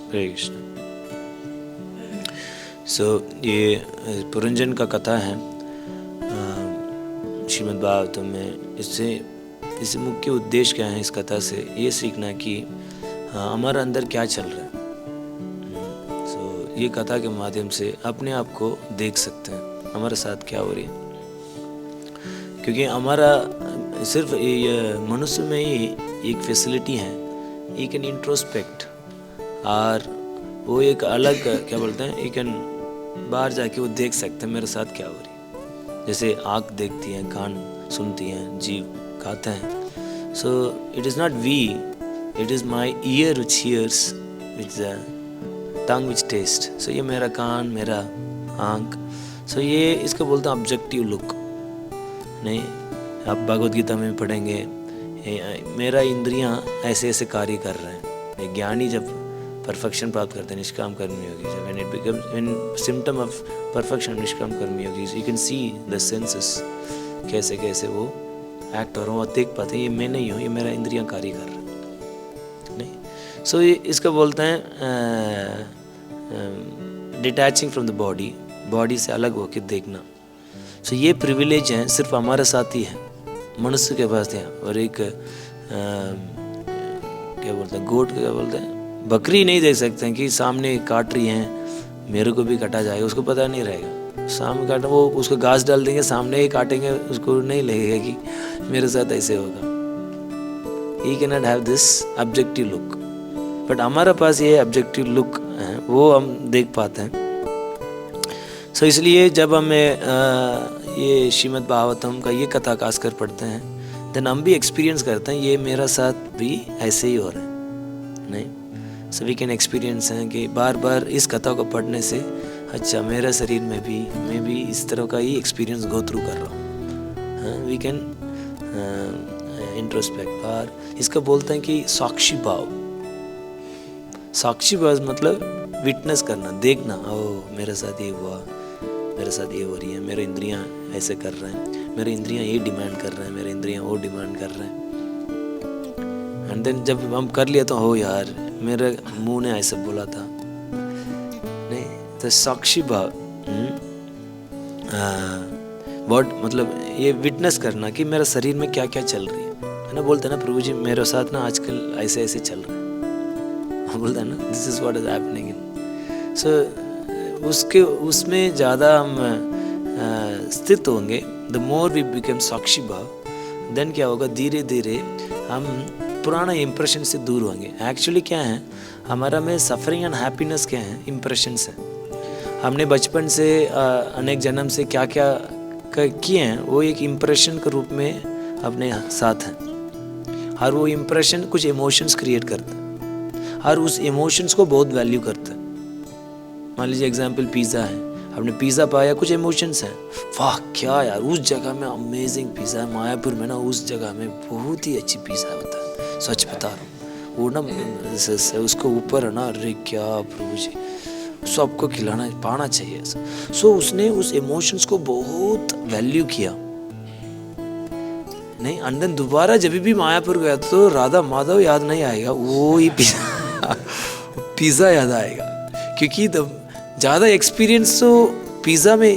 हरे कृष्ण। ये पुरंजन का कथा है श्रीमद् भागवतम में। इससे मुख्य उद्देश्य क्या है इस कथा से, ये सीखना कि हमारे अंदर क्या चल रहा है। ये कथा के माध्यम से अपने आप को देख सकते हैं हमारे साथ क्या हो रही है, क्योंकि हमारा सिर्फ ये मनुष्य में ही एक फैसिलिटी है, यू कैन इंट्रोस्पेक्ट, और वो एक अलग क्या बोलते हैं, यू कैन बाहर जाके वो देख सकते हैं मेरे साथ क्या हो रही है। जैसे आँख देखती है, कान सुनती हैं, जीव खाते हैं। So it is not we, it is my ear which hears, which the tongue which taste. So ये मेरा कान, मेरा आँख, सो ये इसको बोलते हैं ऑब्जेक्टिव लुक। नहीं, आप भगवद गीता में पढ़ेंगे मेरा इंद्रियां ऐसे ऐसे कार्य कर रहे हैं। ज्ञानी जब परफेक्शन प्राप्त करते हैं, निष्काम कर्म योगी, जब when it becomes when symptom of perfection निष्काम कर्म योगी, you can see the senses कैसे कैसे वो एक्ट हो रहा हूँ और देख पाते हैं ये मैं नहीं हूँ, ये मेरा इंद्रियां कार्य कर रहे हैं। नहीं, सो ये इसको बोलते हैं detaching from the body, body से अलग होकर देखना। सो ये प्रिविलेज है सिर्फ हमारे साथ ही है, मनुष्य के पास है। और एक क्या बोलते हैं, गोट क्या बोलते हैं, बकरी नहीं देख सकते हैं कि सामने काट रही हैं, मेरे को भी कटा जाएगा, उसको पता नहीं रहेगा। सामने काटा, वो उसको घास डाल देंगे, सामने ही काटेंगे, उसको नहीं लगेगा कि मेरे साथ ऐसे होगा। He can not have this objective look, but हमारे पास ये ऑब्जेक्टिव लुक है, वो हम देख पाते हैं। सो इसलिए जब हमें ये श्रीमद् भागवतम का ये कथा खासकर पढ़ते हैं, देन हम भी एक्सपीरियंस करते हैं ये मेरा साथ भी ऐसे ही हो रहा है। नहीं, सो वी कैन एक्सपीरियंस हैं कि बार बार इस कथा को पढ़ने से अच्छा मेरा शरीर में भी मैं भी इस तरह का ही एक्सपीरियंस गो थ्रू कर रहा हूँ। We can introspect. और इसका बोलते हैं कि साक्षी भाव। साक्षी भाव मतलब विटनेस करना, देखना, ओ मेरे साथ ये हुआ, मेरे साथ ये हो रही है, मेरे इंद्रियां ऐसे कर रहे हैं, मेरे इंद्रियां ये डिमांड कर रहे हैं, मेरे इंद्रियां वो डिमांड कर रहे हैं। एंड देन जब हम कर लिया तो हो यार मेरे मुंह ने ऐसे बोला था। नहीं, तो साक्षी भाव वर्ड मतलब ये विटनेस करना कि मेरे शरीर में क्या क्या चल रही है ना। बोलते हैं ना प्रभु जी मेरे साथ ना आजकल ऐसे ऐसे चल रहा है, बोलते हैं ना this is what is happening in. So उसमें ज़्यादा हम स्थित होंगे, द मोर वी बिकम साक्षी भाव, देन क्या होगा, धीरे धीरे हम पुराना इम्प्रेशन से दूर होंगे। एक्चुअली क्या है हमारा में सफरिंग एंड हैप्पीनेस क्या है, इम्प्रेशंस है। हमने बचपन से अनेक जन्म से क्या क्या किए हैं, वो एक इम्प्रेशन के रूप में अपने साथ हैं, और वो इम्प्रेशन कुछ इमोशंस क्रिएट करता है, और उस इमोशंस को बहुत वैल्यू करता है। मान लीजिए एग्जाम्पल पिज़्ज़ा है, हमने पिज़्ज़ा पाया, कुछ इमोशंस हैं, वाह क्या यार उस जगह में अमेजिंग पिज़्ज़ा है, मायापुर में ना उस जगह में बहुत ही अच्छी पिज़्ज़ा होता है, सच बता रहा हूँ। वो ना उसको ऊपर है ना, अरे क्या प्रभु जी सबको खिलाना पाना चाहिए। सो उसने उस इमोशंस को बहुत वैल्यू किया। नहीं, अंदर दोबारा जब भी मायापुर गया तो राधा माधव याद नहीं आएगा, वो ही पिज़्ज़ा याद आएगा, क्योंकि ज़्यादा एक्सपीरियंस तो पिज़्ज़ा में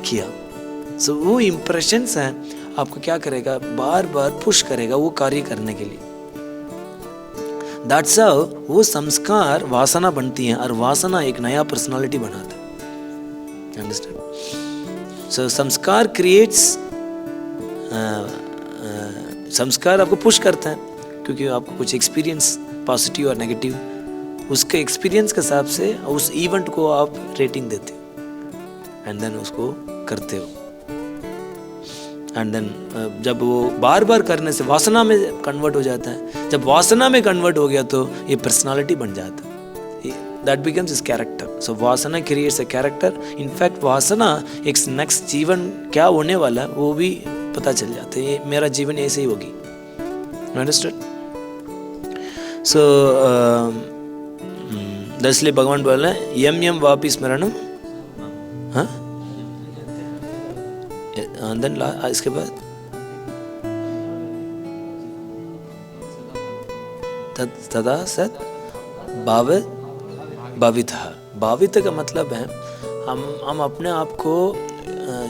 किया। सो वो इम्प्रेशंस हैं, आपको क्या करेगा, बार बार पुश करेगा वो कार्य करने के लिए। दैट्स हाउ वो संस्कार वासना बनती हैं, और वासना एक नया पर्सनालिटी बनाता है। अंडरस्टैंड? सो संस्कार क्रिएट्स, संस्कार आपको पुश करता है, क्योंकि आपको कुछ एक्सपीरियंस पॉजिटिव और नेगेटिव, उसके एक्सपीरियंस के हिसाब से उस इवेंट को आप रेटिंग देते हो, एंड देन उसको करते हो। एंड देन जब वो बार बार करने से वासना में कन्वर्ट हो जाता है। जब वासना में कन्वर्ट हो गया तो ये पर्सनालिटी बन जाता है, दैट बिकम्स इज कैरेक्टर। सो वासना क्रिएट्स ए कैरेक्टर। इनफैक्ट वासना एक नेक्स्ट जीवन क्या होने वाला है वो भी पता चल जाता है, ये मेरा जीवन ऐसे ही होगी। अंडरस्टूड? सो इसलिए भगवान बोल रहे हैं यम यम वापि स्मरणम, हाँ, इसके बाद तदा सत भाव भावितः। भावित का मतलब है हम अपने आप को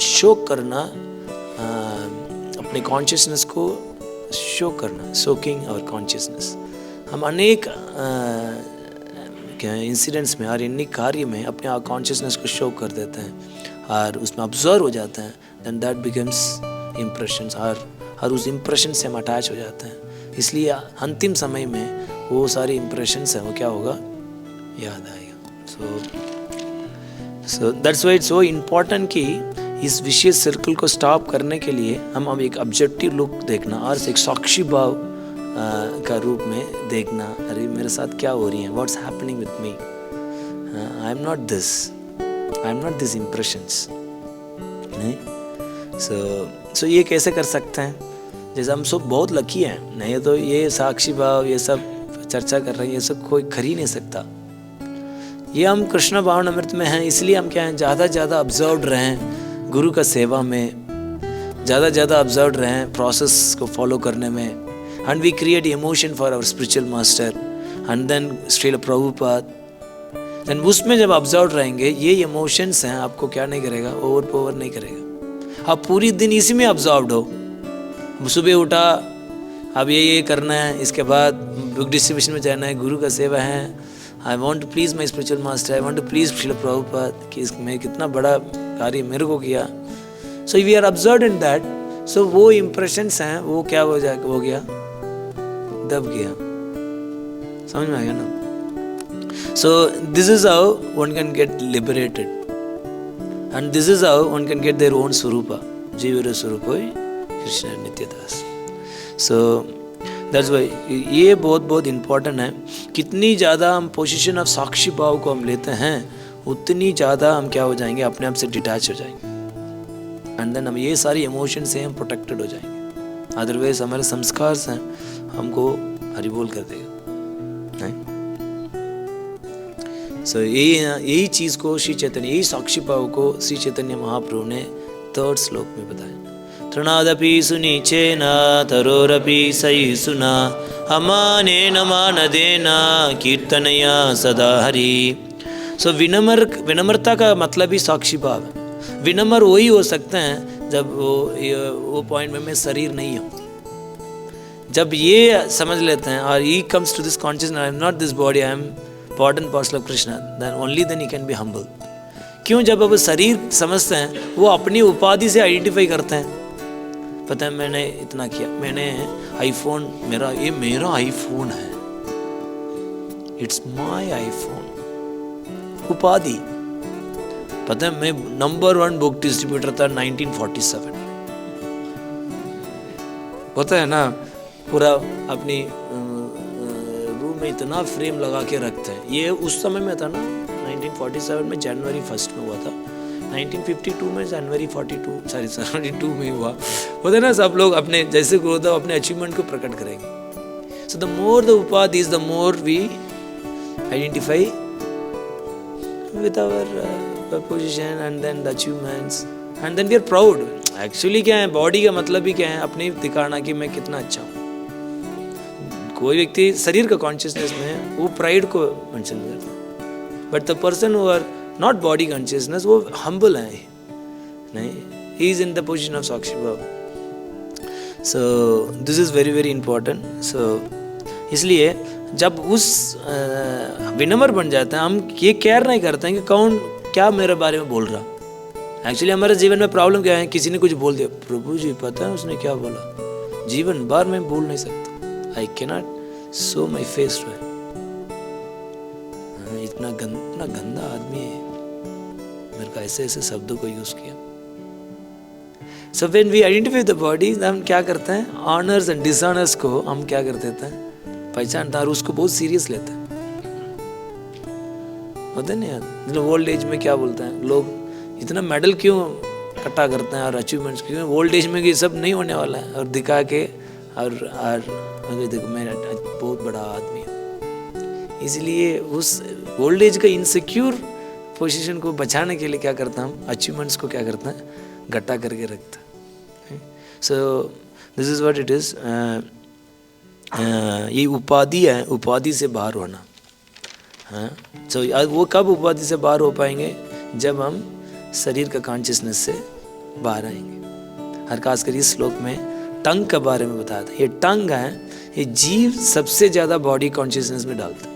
शो करना, अपने कॉन्शियसनेस को शो करना, सोकिंग और कॉन्शियसनेस। हम अनेक इंसिडेंट्स में और अनेक कार्य में अपने कॉन्शियसनेस को शो कर देते हैं और उसमें ऑब्जर्व हो जाते हैं, देन दैट बिकम्स इम्प्रेशंस, और उस इम्प्रेशन से हम अटैच हो जाते हैं। इसलिए अंतिम समय में वो सारे इम्प्रेशंस हैं वो क्या होगा, याद आएगा। So that's why it's so important कि इस विशेष सर्कल को स्टॉप करने के लिए हम एक ऑब्जेक्टिव लुक देखना और एक साक्षी भाव का रूप में देखना, अरे मेरे साथ क्या हो रही है, what's happening with me, I am not this impressions. So ये कैसे कर सकते हैं? जैसे हम सब बहुत लकी हैं, नहीं तो ये साक्षी भाव ये सब चर्चा कर रहे हैं, ये सब कोई कर ही नहीं सकता। ये हम कृष्ण भावन अमृत में हैं, इसलिए हम क्या हैं, ज़्यादा ऑब्जर्व्ड रहें गुरु का सेवा में, ज़्यादा ऑब्जर्व्ड रहें प्रोसेस को फॉलो करने में, and we create emotion for our spiritual master and then Srila Prabhupada, then उसमें जब ऑब्जर्व रहेंगे ये इमोशंस हैं आपको क्या नहीं करेगा, ओवर नहीं करेगा। आप पूरी दिन इसी में ऑब्जर्व्ड हो, सुबह उठा अब ये करना है, इसके बाद बुक डिस्ट्रीब्यूशन में जाना है, गुरु का सेवा है, I want to please my spiritual master, I want to please Srila Prabhupada कि मैं कितना बड़ा कार्य मेरे को किया। So we are observed in that, so वो इम्प्रेशंस हैं वो क्या हो गया, दब गया। समझ में आ गया ना? सो this is how one can get liberated and this is how one can get their own स्वरूपा, जीव स्वरूप कृष्ण नित्यदास। सो दैट्स वाई ये बहुत इम्पोर्टेंट है। कितनी ज़्यादा हम पोजीशन ऑफ साक्षी भाव को हम लेते हैं उतनी ज़्यादा हम क्या हो जाएंगे, अपने आप से डिटैच हो जाएंगे एंड देन हम ये सारी इमोशन से हम प्रोटेक्टेड हो जाएंगे। अदरवाइज हमारे संस्कार हैं हमको हरिबोल कर देगा। सो यही चीज़ को श्री चैतन्य, यही साक्षी भाव को श्री चैतन्य महाप्रभु ने 3rd श्लोक में बताया। तृणादपि सुनीचेन तरोरपि सहिष्णुना अमानेन मानदेन कीर्तनया सदा हरि। सो विनम्रता का मतलब ही साक्षी भाव है। विनम्र वही हो सकते हैं जब वो पॉइंट में मैं शरीर नहीं हूँ, जब ये समझ लेते हैं और he comes to this consciousness, I am not this body, I am part and parcel of Krishna, then only then he can be humble. क्यों? जब अब शरीर समझते हैं वो अपनी उपाधि से आइडेंटिफाई करते हैं, पता है मैंने इतना किया, मैंने आईफोन, मेरा आईफोन है, इट्स माय आईफोन, उपाधि। पता है मैं नंबर 1 बुक डिस्ट्रीब्यूटर था 1947, पता है ना, पूरा अपनी रूम में इतना फ्रेम लगा के रखते हैं। ये उस समय में था ना, 1947 में जनवरी 1 में हुआ था, 1952 में जनवरी 42 में हुआ। होता है ना, सब लोग अपने जैसे ग्रोथ अपने अचीवमेंट को प्रकट करेंगे। सो द मोर द उपाधि is the more we identify with our position and then the achievements and then we are proud. Actually क्या है, बॉडी का मतलब ही क्या है, अपनी दिखाना कि मैं कितना अच्छा हूँ। कोई व्यक्ति शरीर का कॉन्शियसनेस में वो प्राइड को मेंशन करता है, but the person who are not body consciousness वो हम्बल है, नहीं, he is in the position of साक्षी भाव। So this is very important. So इसलिए जब उस विनम्र बन जाते हैं, हम ये केयर नहीं करते हैं कि कौन क्या मेरे बारे में बोल रहा। एक्चुअली हमारे जीवन में प्रॉब्लम क्या है, किसी ने कुछ बोल दिया, प्रभु जी पता है उसने क्या बोला, जीवन भर में बोल नहीं सकता, I cannot show my face to है, इतना गंदा आदमी है, मेरे को ऐसे शब्दों को यूज किया। So when we identify the body, हम क्या करते हैं, ऑनर्स एंड डिसऑनर्स को हम क्या कर देते हैं, पहचानता और उसको बहुत सीरियस लेते हैं। होता है ना यार, मतलब ओल्ड एज में क्या बोलते हैं लोग, इतना मेडल क्यों इकट्ठा करते हैं और अचीवमेंट्स क्यों, ओल्ड एज में ये सब नहीं होने वाला है, और दिखा के और देखो मैं बहुत बड़ा आदमी हूँ। इसलिए उस ओल्ड एज का इनसिक्योर पोजीशन को बचाने के लिए क्या करते हैं हम, अचीवमेंट्स को क्या करते हैं, गट्टा करके रखते हैं। सो this is what it is. ये उपाधि है, उपाधि से बाहर होना, हाँ, सो वो कब उपाधि से बाहर हो पाएंगे? जब हम शरीर का कॉन्शियसनेस से बाहर आएंगे। हर खासकर इस श्लोक में टंग के बारे में बताया था। ये टंग है, ये जीव सबसे ज्यादा बॉडी कॉन्शियसनेस में डालता है।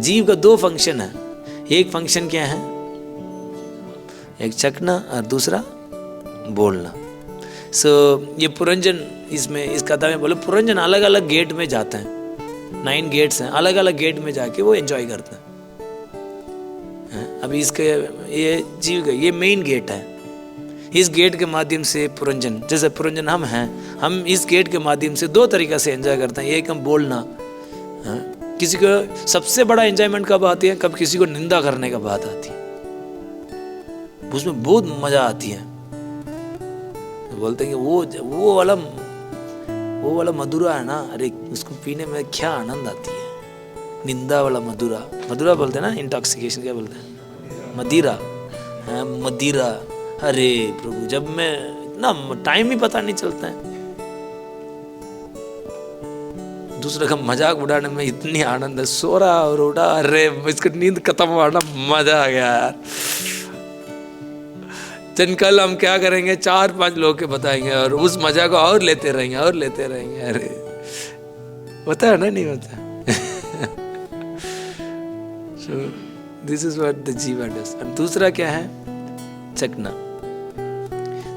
जीव का 2 फंक्शन है। एक फंक्शन क्या है? एक चखना और दूसरा बोलना। सो ये पुरंजन, इसमें इस कथा में बोले पुरंजन अलग अलग गेट में जाते हैं। 9 गेट्स हैं, अलग अलग गेट में जाके वो एंजॉय करते हैं। अभी इसके ये जीव का ये मेन गेट है। इस गेट के माध्यम से पुरंजन, जैसे पुरंजन हम हैं, हम इस गेट के माध्यम से 2 तरीका से एंजॉय करते हैं। एक हम बोलना, किसी को सबसे बड़ा एंजॉयमेंट कब आती है? कब किसी को निंदा करने का बात आती है, उसमें बहुत मजा आती है। बोलते हैं कि वो वाला मधुरा है ना, अरे उसको पीने में क्या आनंद आती है। निंदा वाला मधुरा बोलते हैं ना, इंटॉक्सिकेशन क्या बोलते हैं? मदिरा। अरे प्रभु, जब मैं इतना टाइम ही पता नहीं चलता है। दूसरे का मजाक उड़ाने में इतनी आनंद है। सो रहा और उड़ा, अरे इसकी नींद खत्म हुआ, मजा आ गया यार। कल हम क्या करेंगे, 4-5 लोग के बताएंगे और उस मजा को और लेते रहेंगे। अरे होता है ना, नहीं होता? So this is what the जीवा does. और दूसरा क्या है? चखना।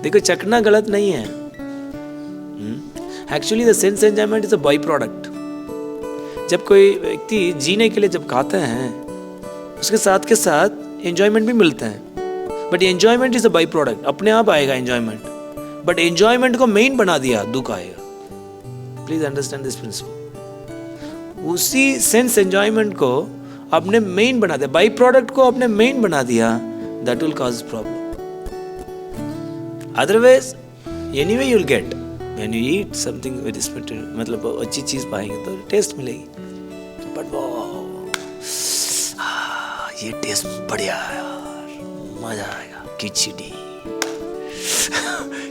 देखो चखना गलत नहीं है। Actually the sense enjoyment is a by product. जब कोई व्यक्ति जीने के लिए जब खाता है, उसके साथ के साथ एंजॉयमेंट भी मिलता है। But enjoyment is a by product, अपने आप आएगा एंजॉयमेंट। बट एंजॉयमेंट को मेन बना दिया, दुख आएगा। Please understand this principle. उसी सेंस एंजॉयमेंट को अपने मेन बना दिया, बाई प्रोडक्ट को अपने मेन बना दिया, that will cause problem. Otherwise anyway you will get when you eat something with special, मतलब अच्छी चीज पाएंगे तो टेस्ट मिलेगी। बट वो ये टेस्ट बढ़िया है, मजा आएगा।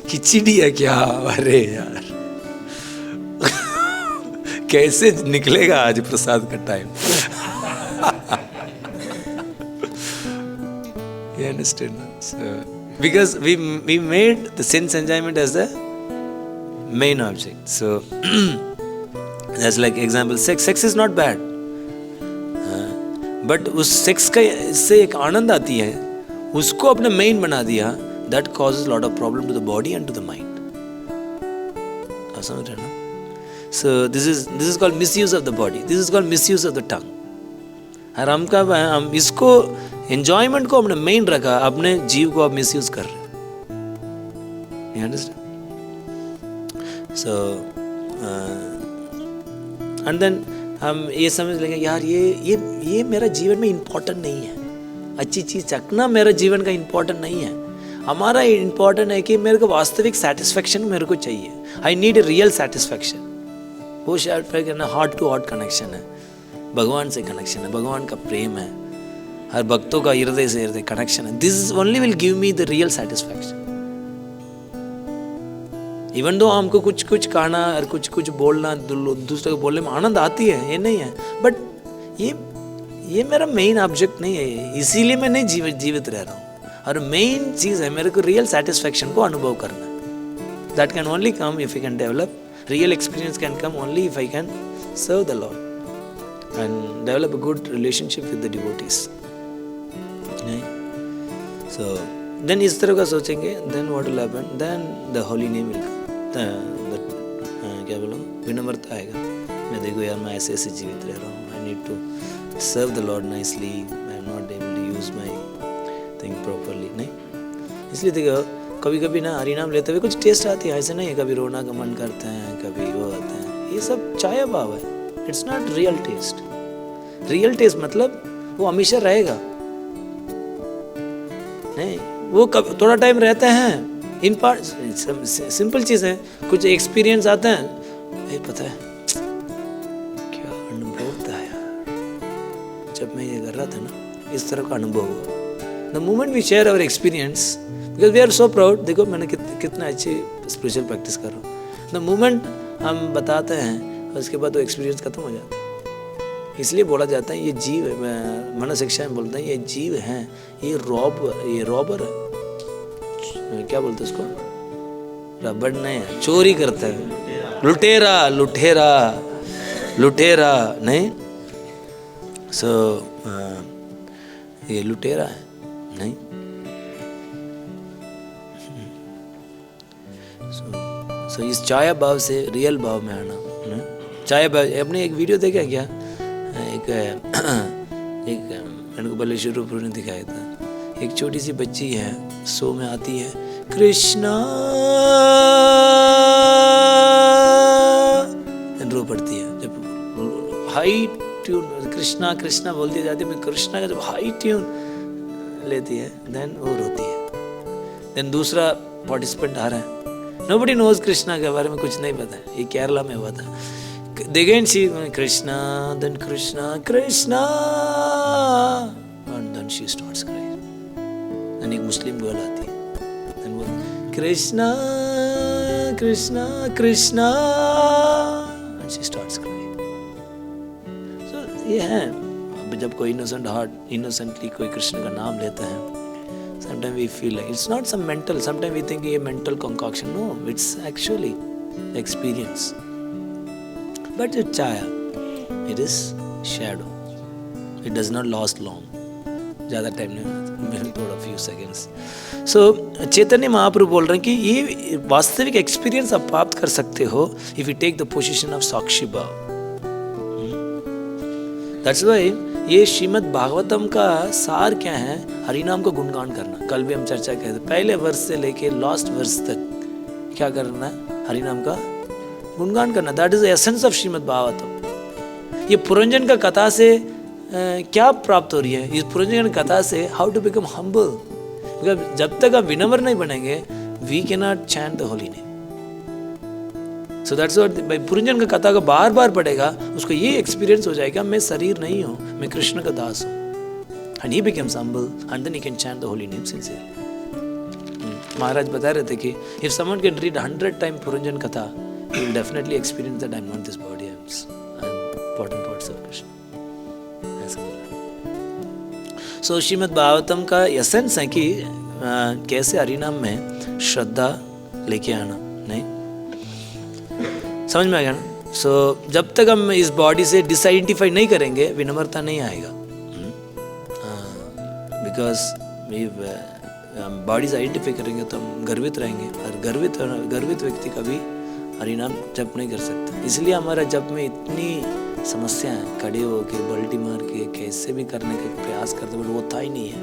खिचड़ी है क्या? अरे यार कैसे निकलेगा आज प्रसाद का time? You understand? So, because we made the sense enjoyment as the main object. So that's like example, sex is not bad, but उस सेक्स का इससे एक आनंद आती है, उसको अपने मेन बना दिया, that causes lot of problem to the body and to the mind. आप समझ रहे ना? So this is called misuse of the body. This is called misuse of the tongue. और हम इसको एंजॉयमेंट को हमने मेन रखा, अपने जीव को आप मिसयूज कर रहे हैं। You understand? So and then हम ये समझ लेंगे यार ये मेरा जीवन में इम्पोर्टेंट नहीं है, अच्छी चीज चखना मेरा जीवन का इम्पोर्टेंट नहीं है। हमारा इम्पोर्टेंट है कि मेरे को वास्तविक सेटिस्फेक्शन मेरे को चाहिए। I need a real satisfaction. वो शायद हार्ट टू हार्ट कनेक्शन है, भगवान से कनेक्शन है, भगवान का प्रेम है, हर भक्तों का हृदय से हृदय कनेक्शन है। This only will give me the real satisfaction. Even though हमको कुछ कहना और कुछ बोलना, दूसरे को बोलने में आनंद आती है, ये नहीं है, बट ये मेरा मेन ऑब्जेक्ट नहीं है, इसीलिए मैं नहीं जीवित रह रहा हूँ। और मेन चीज है मेरे को रियल सेटिस्फैक्शन को अनुभव करना। That can only come if you can develop real experience, can come only if I can serve the lord and develop a good relationship with the devotees. So then इस तरह का सोचेंगे, then what will happen? Then the holy name will come. क्या बोलूँ, विनम्रता आएगा। मैं देखो यार मैं ऐसे जीवित रह रहा हूँ, I need to serve the Lord nicely, I am not able to use my thing properly. नहीं, इसलिए देखो कभी कभी ना हरिनाम लेते हुए कुछ टेस्ट आती है, ऐसे नहीं है, कभी रोना का मन करते हैं, कभी वो आते हैं, ये सब छाया भाव है। It's not real taste. Real taste मतलब वो हमेशा रहेगा नहीं, वो कब थोड़ा टाइम रहते हैं, इन पार्ट सिंपल चीज है। कुछ एक्सपीरियंस आते हैं, ये पता है क्या अनुभव था यार जब मैं ये कर रहा था ना, इस तरह का अनुभव हुआ। The moment we share our experience, because we are so proud, देखो मैंने कितना अच्छी स्पिरिचुअल प्रैक्टिस कर रहा हूँ। द मोमेंट हम बताते हैं, उसके बाद वो एक्सपीरियंस खत्म हो जाता है। इसलिए बोला जाता है ये जीव, मनोशिक्षा में बोलते हैं ये जीव हैं, ये रॉबर है, क्या बोलते हैं उसको, रबड़ नहीं, चोरी करता है, लुटेरा नहीं, सो ये लुटेरा है नहीं। सो इस छाया भाव से रियल भाव में आना, छाया भाव। अपने एक वीडियो देखा क्या, एक मैंने को पहले शुरू ने दिखाया था, एक छोटी सी बच्ची है शो में आती है, कृष्णा रो पड़ती है, जब हाई ट्यून कृष्णा कृष्णा बोलती जाती है, कृष्णा का जब हाई ट्यून लेती है देन वो रोती है। देन दूसरा पार्टिसिपेंट आ रहा है, नोबडी नोज कृष्णा के बारे में कुछ नहीं पता है, ये केरला में हुआ था। Again she Krishna, then Krishna and then she starts crying. then एक मुस्लिम गर्ल आती है, then वो Krishna and she starts crying. So ये है, जब कोई innocently कोई कृष्ण का नाम लेता है, sometimes we feel like it's not some mental, sometimes we think ये mental concoction, no, it's actually experience. But it's chaya, it is shadow, it does not last long, ज़्यादा टाइम नहीं होता, थोड़ा few seconds. So Chaitanya Mahaprabhu बोल रहे हैं कि ये वास्तविक एक्सपीरियंस आप प्राप्त कर सकते हो if you take the position of साक्षी भाव. That's why ये श्रीमद् भागवतम का सार क्या है, हरिनाम को गुणगान करना। कल भी हम चर्चा किए थे, पहले वर्ष से लेके लास्ट वर्ष तक क्या करना है, हरिनाम का गुणगान करना। That is the essence of Shrimad Bhagavatam. ये पुरंजन का कथा से क्या प्राप्त हो रही है, इस पुरंजन का कथा से how to become humble. Because जब तक आप विनम्र नहीं बनेंगे, we can not chant the holy name. So that's what भाई पुरंजन का कथा को बार बार पढ़ेगा, उसको ये एक्सपीरियंस हो जाएगा मैं शरीर नहीं हूँ, मैं कृष्ण का दास हूँ। And he becomes humble and then he can chant the holy name sincerely. Maharaj बता रहे थे कि if someone can read 100 time Puranjan कथा, you will definitely experience that I'm not this body, I'm important parts of Krishna. ऐसा बोला। So Shrimad Bhagavatam का essence है कि कैसे हरिनाम में श्रद्धा लेके आना, नहीं समझ में आ गया ना। So जब तक हम इस बॉडी से डिसआइडेंटिफाई नहीं करेंगे, विनम्रता नहीं आएगा। बिकॉज बॉडी से आइडेंटिफाई करेंगे तो हम गर्वित रहेंगे, और गर्वित व्यक्ति कभी हरिनाम जप नहीं कर सकते। इसलिए हमारा जप में इतनी समस्या है, खड़े होके बल्टी मार के कैसे भी करने का प्रयास करते, बट वो होता ही नहीं है।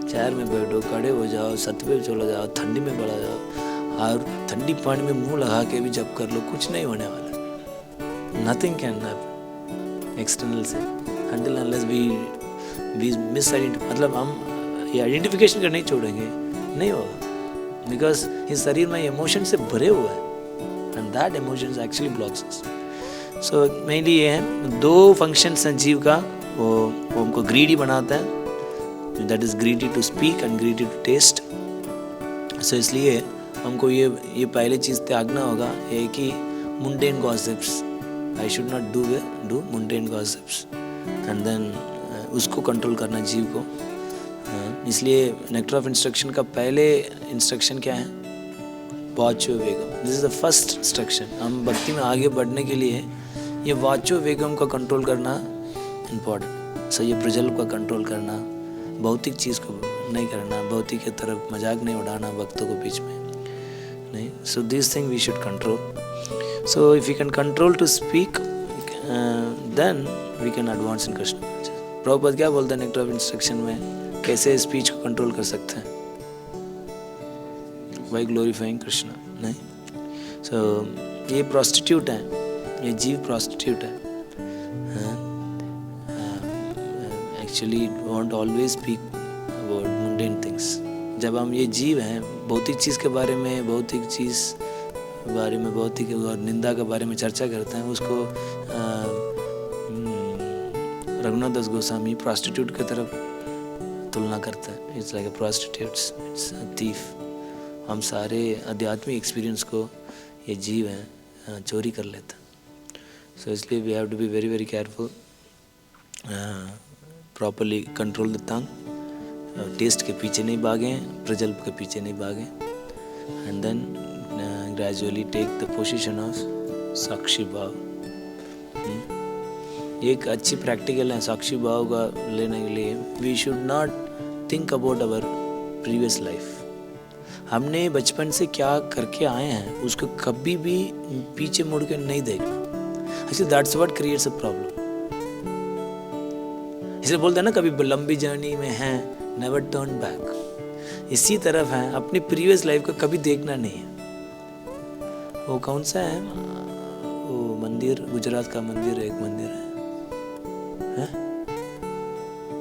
चेयर में बैठो, खड़े हो जाओ, सत पे चला जाओ, ठंडी में बढ़ा जाओ, और ठंडी पानी में मुंह लगा के भी जप कर लो, कुछ नहीं होने वाला। नथिंग कैन हैपन एक्सटर्नल से until unless we miss मतलब हम ये आइडेंटिफिकेशन कर नहीं छोड़ेंगे, नहीं होगा। बिकॉज इस शरीर में इमोशन से भरे हुआ है, and that emotions actually blocks us. So mainly ये है, दो functions हैं जीव का, वो हमको greedy बनाता है, that is greedy to speak and greedy to taste. So इसलिए हमको ये पहले चीज़ त्यागना होगा, ये कि mundane gossips, I should not do mundane gossips, and then उसको कंट्रोल करना जीव को। इसलिए नेक्टर ऑफ इंस्ट्रक्शन का पहले इंस्ट्रक्शन क्या है, वाचो वेगम। This is the first instruction. हम भक्ति में आगे बढ़ने के लिए ये वाचो वेगम का कंट्रोल करना इम्पोर्टेंट। सो ये प्रज्वल का कंट्रोल करना, भौतिक चीज़ को नहीं करना, भौतिक की तरफ मजाक नहीं उड़ाना भक्तों को बीच में नहीं। So this thing we should control. So if you can control to speak, then we can advance in Krishna. Prabhupada क्या बोलते हैं नेक्टर ऑफ इंस्ट्रक्शन में, कैसे स्पीच को कंट्रोल कर सकते हैं, बाय ग्लोरीफाइंग कृष्ण, नहीं। सो ये प्रोस्टिट्यूट है, ये जीव प्रोस्टिट्यूट है। Actually want always speak about mundane things. जब हम ये जीव हैं, भौतिक चीज़ के बारे में, भौतिक और निंदा के बारे में चर्चा करते हैं, उसको रघुनाथ दास गोस्वामी प्रोस्टिट्यूट की तरफ तुलना करता है। It's like a prostitutes, it's a thief. हम सारे आध्यात्मिक एक्सपीरियंस को ये जीव हैं चोरी कर लेता है। सो इसलिए we have to be very very careful properly control the tongue, taste के पीछे नहीं भागें, प्रजल्प के पीछे नहीं भागें, and then gradually take the position of साक्षी भाव। एक अच्छी प्रैक्टिकल है साक्षी भाव का लेने के लिए। We should not think about our previous life. हमने बचपन से क्या करके आए हैं उसको कभी भी पीछे मुड़ के नहीं देखना। Actually that's what creates a problem. इसलिए बोलते हैं ना, कभी लंबी जर्नी में हैं, नेवर टर्न बैक। इसी तरफ है, अपनी प्रीवियस लाइफ को कभी देखना नहीं है। वो कौन सा है वो मंदिर, गुजरात का मंदिर, एक मंदिर है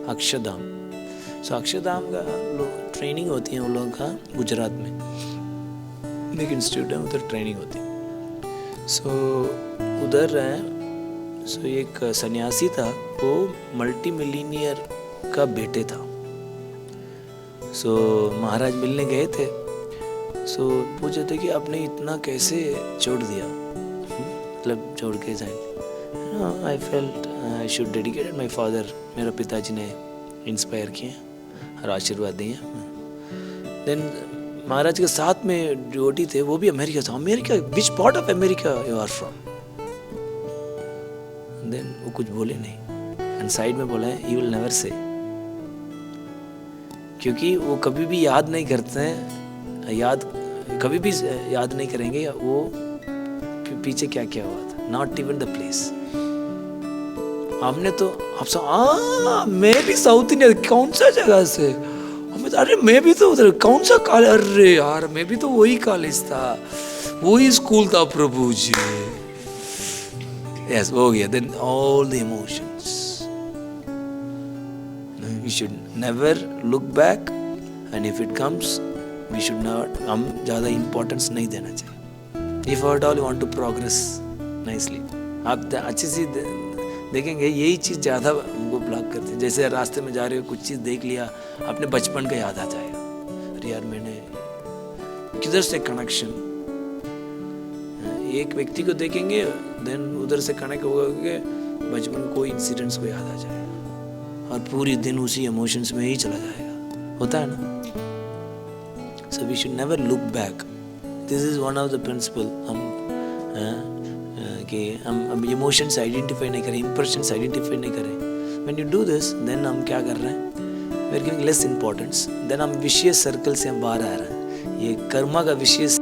अक्षरधाम। सो अक्षरधाम का ट्रेनिंग होती है उन लोगों का गुजरात में, एक इंस्टीट्यूट है उधर ट्रेनिंग होती है। सो उधर है, सो एक सन्यासी था, वो मल्टी मिलीनियर का बेटे था। सो महाराज मिलने गए थे, सो पूछे थे कि आपने इतना कैसे छोड़ दिया, मतलब छोड़ के जाए। I felt I should dedicate my father, मेरा पिताजी ने इंस्पायर किए और आशीर्वाद दिए। देन महाराज के साथ में डिवोटी थे, वो भी अमेरिका था। America, which part of America you are from? Then वो कुछ बोले नहीं, एंड साइड में बोला ही विल नेवर से, क्योंकि वो कभी भी याद नहीं करते हैं, कभी भी याद नहीं करेंगे वो पीछे क्या क्या हुआ था। Not even the place. हमने तो मैं भी साउथ इंडिया, कौन सा जगह से? अरे मैं भी तो उधर, कौन सा कॉलेज? अरे यार मैं भी तो वही कॉलेज था, वही स्कूल था प्रभु जी। यस, हो गया। Then all the emotions. We should never look back, and if it comes we should not, हम ज़्यादा इम्पोर्टेंस नहीं देना चाहिए। If at all you want to progress nicely, आप अच्छी सी देखेंगे यही चीज़ ज़्यादा हमको ब्लॉक करती है। जैसे रास्ते में जा रहे हो, कुछ चीज़ देख लिया, अपने बचपन का याद आ जाएगा, अरे यार मैंने किधर से कनेक्शन। एक व्यक्ति को देखेंगे, देन उधर से कनेक्ट होगा कि बचपन में कोई इंसिडेंट्स को याद आ जाएगा, और पूरी दिन उसी इमोशंस में ही चला जाएगा। होता है ना? So we should never look back. This is one of the principle. हम कि हम इमोशंस आइडेंटिफाई नहीं करें, इंप्रेशंस आइडेंटिफाई नहीं करें। When you do this, then हम क्या कर रहे हैं? We are giving less importance. Then हम विशियस सर्कल से हम बाहर आ रहे हैं। ये कर्मा का विशियस